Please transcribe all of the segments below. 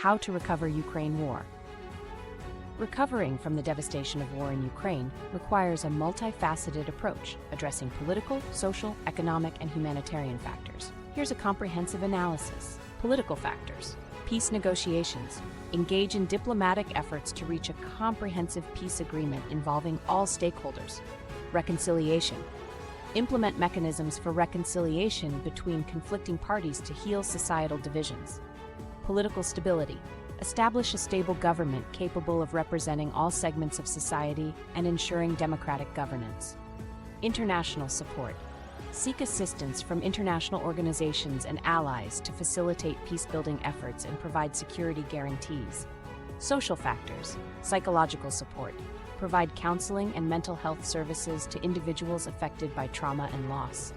How to recover Ukraine war. Recovering from the devastation of war in Ukraine requires a multifaceted approach, addressing political, social, economic, and humanitarian factors. Here's a comprehensive analysis. Political factors. Peace negotiations. Engage in diplomatic efforts to reach a comprehensive peace agreement involving all stakeholders. Reconciliation. Implement mechanisms for reconciliation between conflicting parties to heal societal divisions. Political stability. Establish a stable government capable of representing all segments of society and ensuring democratic governance. International support. Seek assistance from international organizations and allies to facilitate peace-building efforts and provide security guarantees. Social factors. Psychological support. Provide counseling and mental health services to individuals affected by trauma and loss.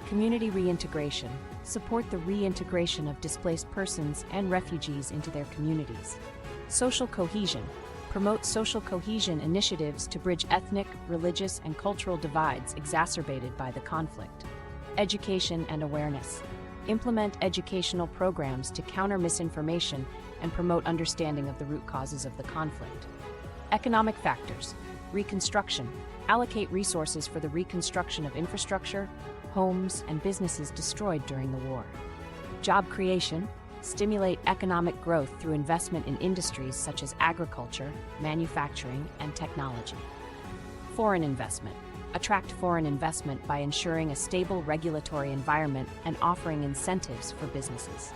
Community reintegration. Support the reintegration of displaced persons and refugees into their communities. Social cohesion. Promote social cohesion initiatives to bridge ethnic, religious, and cultural divides exacerbated by the conflict. Education and awareness. Implement educational programs to counter misinformation and promote understanding of the root causes of the conflict. Economic factors. Reconstruction. Allocate resources for the reconstruction of infrastructure, homes, and businesses destroyed during the war. Job creation. Stimulate economic growth through investment in industries such as agriculture, manufacturing, and technology. Foreign investment. Attract foreign investment by ensuring a stable regulatory environment and offering incentives for businesses.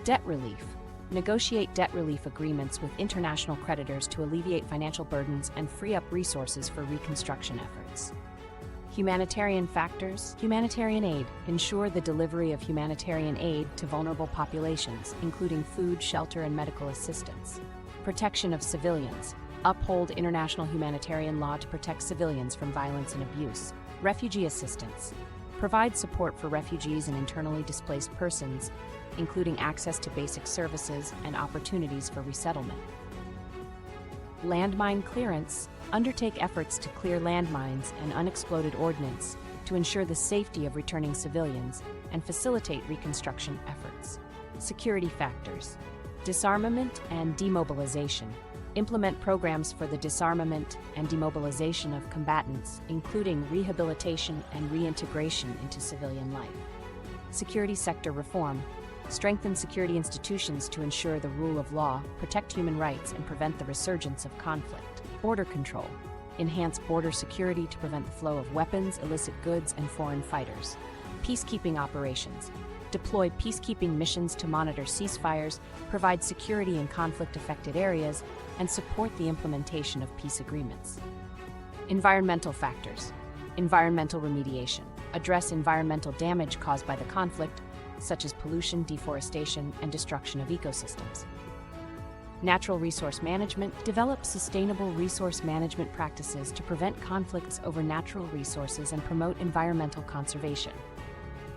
Debt relief. Negotiate debt relief agreements with international creditors to alleviate financial burdens and free up resources for reconstruction efforts. Humanitarian factors. Humanitarian aid. Ensure the delivery of humanitarian aid to vulnerable populations, including food, shelter, and medical assistance. Protection of civilians. Uphold international humanitarian law to protect civilians from violence and abuse. Refugee assistance. Provide support for refugees and internally displaced persons, including access to basic services and opportunities for resettlement. Landmine clearance. Undertake efforts to clear landmines and unexploded ordnance to ensure the safety of returning civilians and facilitate reconstruction efforts. Security factors. Disarmament and demobilization. Implement programs for the disarmament and demobilization of combatants, including rehabilitation and reintegration into civilian life. Security sector reform. Strengthen security institutions to ensure the rule of law, protect human rights, and prevent the resurgence of conflict. Border control. Enhance border security to prevent the flow of weapons, illicit goods, and foreign fighters. Peacekeeping operations. Deploy peacekeeping missions to monitor ceasefires, provide security in conflict-affected areas, and support the implementation of peace agreements. Environmental factors. Environmental remediation. Address environmental damage caused by the conflict, such as pollution, deforestation, and destruction of ecosystems. Natural resource management. Develop sustainable resource management practices to prevent conflicts over natural resources and promote environmental conservation.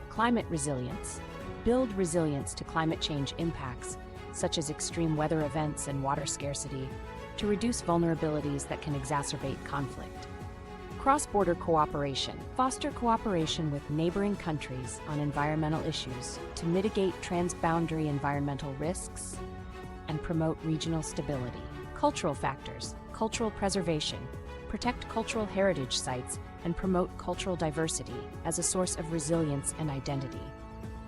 Climate resilience. Build resilience to climate change impacts, such as extreme weather events and water scarcity, to reduce vulnerabilities that can exacerbate conflict. Cross-border cooperation. Foster cooperation with neighboring countries on environmental issues to mitigate transboundary environmental risks and promote regional stability. Cultural factors. Cultural preservation. Protect cultural heritage sites and promote cultural diversity as a source of resilience and identity.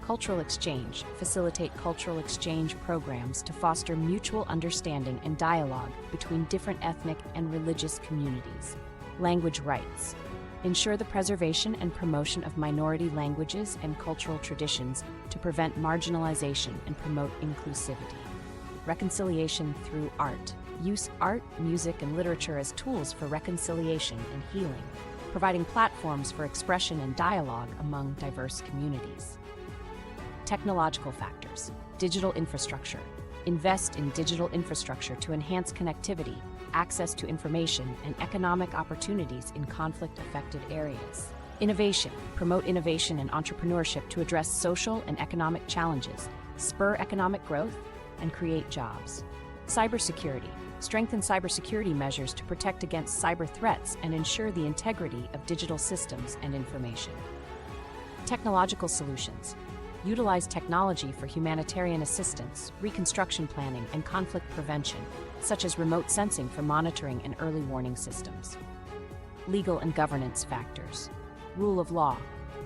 Cultural exchange. Facilitate cultural exchange programs to foster mutual understanding and dialogue between different ethnic and religious communities. Language rights. Ensure the preservation and promotion of minority languages and cultural traditions to prevent marginalization and promote inclusivity. Reconciliation through art. Use art, music, and literature as tools for reconciliation and healing, providing platforms for expression and dialogue among diverse communities. Technological factors. Digital infrastructure. Invest in digital infrastructure to enhance connectivity, access to information, and economic opportunities in conflict-affected areas. Innovation. Promote innovation and entrepreneurship to address social and economic challenges, spur economic growth, and create jobs. Cybersecurity. Strengthen cybersecurity measures to protect against cyber threats and ensure the integrity of digital systems and information. Technological solutions. utilize technology for humanitarian assistance, reconstruction planning, and conflict prevention, such as remote sensing for monitoring and early warning systems. Legal and governance factors. Rule of law.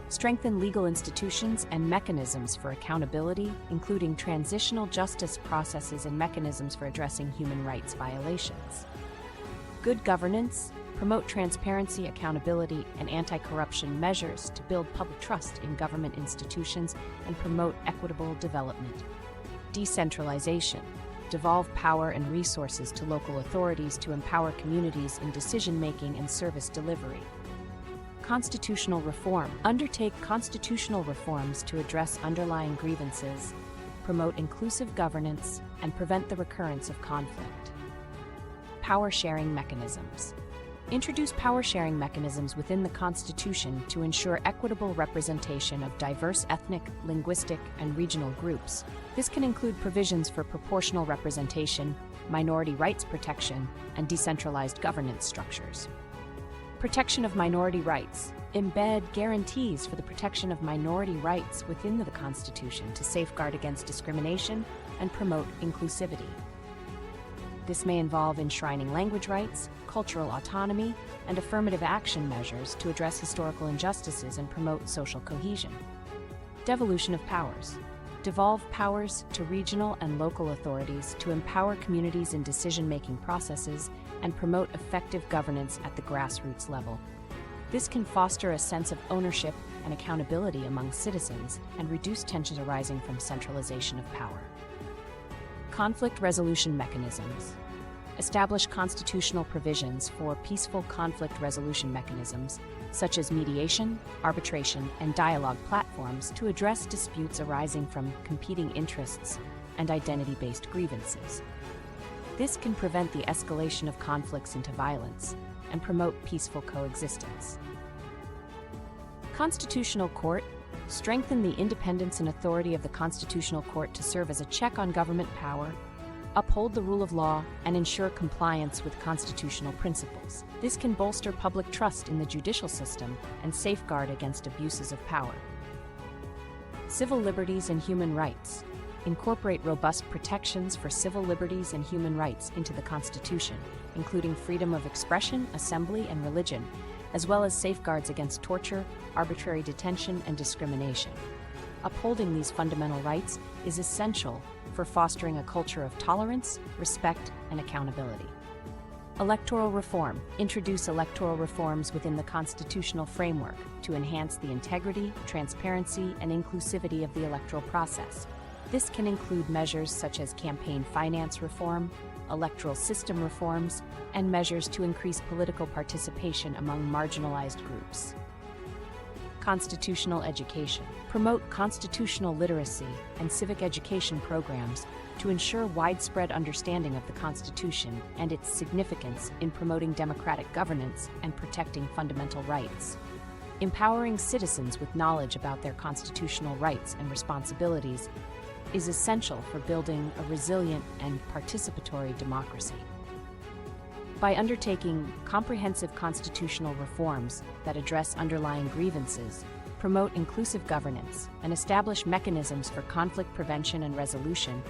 Strengthen legal institutions and mechanisms for accountability, including transitional justice processes and mechanisms for addressing human rights violations. Good governance. Promote transparency, accountability, and anti-corruption measures to build public trust in government institutions and promote equitable development. Decentralization. Devolve power and resources to local authorities to empower communities in decision-making and service delivery. Constitutional reform. Undertake constitutional reforms to address underlying grievances, promote inclusive governance, and prevent the recurrence of conflict. Power-sharing mechanisms. Introduce power-sharing mechanisms within the Constitution to ensure equitable representation of diverse ethnic, linguistic, and regional groups. This can include provisions for proportional representation, minority rights protection, and decentralized governance structures. Protection of minority rights. Embed guarantees for the protection of minority rights within the Constitution to safeguard against discrimination and promote inclusivity. This may involve enshrining language rights, cultural autonomy, and affirmative action measures to address historical injustices and promote social cohesion. Devolution of powers. Devolve powers to regional and local authorities to empower communities in decision-making processes and promote effective governance at the grassroots level. This can foster a sense of ownership and accountability among citizens and reduce tensions arising from centralization of power. Conflict resolution mechanisms. Establish constitutional provisions for peaceful conflict resolution mechanisms, such as mediation, arbitration, and dialogue platforms to address disputes arising from competing interests and identity-based grievances. This can prevent the escalation of conflicts into violence and promote peaceful coexistence. Constitutional Court. Strengthen the independence and authority of the Constitutional Court to serve as a check on government power, uphold the rule of law, and ensure compliance with constitutional principles. This can bolster public trust in the judicial system and safeguard against abuses of power. Civil liberties and human rights. Incorporate robust protections for civil liberties and human rights into the Constitution, including freedom of expression, assembly, and religion, as well as safeguards against torture, arbitrary detention, and discrimination. Upholding these fundamental rights is essential for fostering a culture of tolerance, respect, and accountability. Electoral reform. Introduce electoral reforms within the constitutional framework to enhance the integrity, transparency, and inclusivity of the electoral process. This can include measures such as campaign finance reform, electoral system reforms, and measures to increase political participation among marginalized groups. Constitutional education. Promote constitutional literacy and civic education programs to ensure widespread understanding of the Constitution and its significance in promoting democratic governance and protecting fundamental rights. Empowering citizens with knowledge about their constitutional rights and responsibilities is essential for building a resilient and participatory democracy. By undertaking comprehensive constitutional reforms that address underlying grievances, promote inclusive governance, and establish mechanisms for conflict prevention and resolution,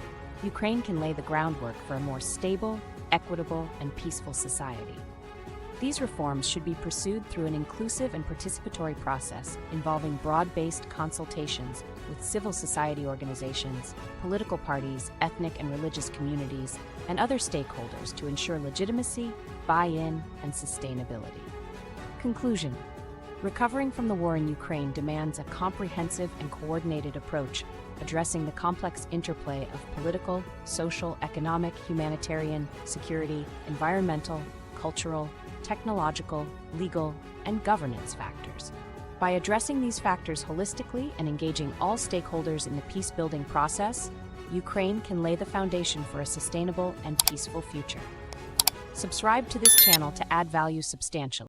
Ukraine can lay the groundwork for a more stable, equitable, and peaceful society. These reforms should be pursued through an inclusive and participatory process involving broad-based consultations with civil society organizations, political parties, ethnic and religious communities, and other stakeholders to ensure legitimacy, buy-in, and sustainability. Conclusion. Recovering from the war in Ukraine demands a comprehensive and coordinated approach addressing the complex interplay of political, social, economic, humanitarian, security, environmental, cultural, technological, legal, and governance factors. By addressing these factors holistically and engaging all stakeholders in the peace-building process, Ukraine can lay the foundation for a sustainable and peaceful future. Subscribe to this channel to add value substantially.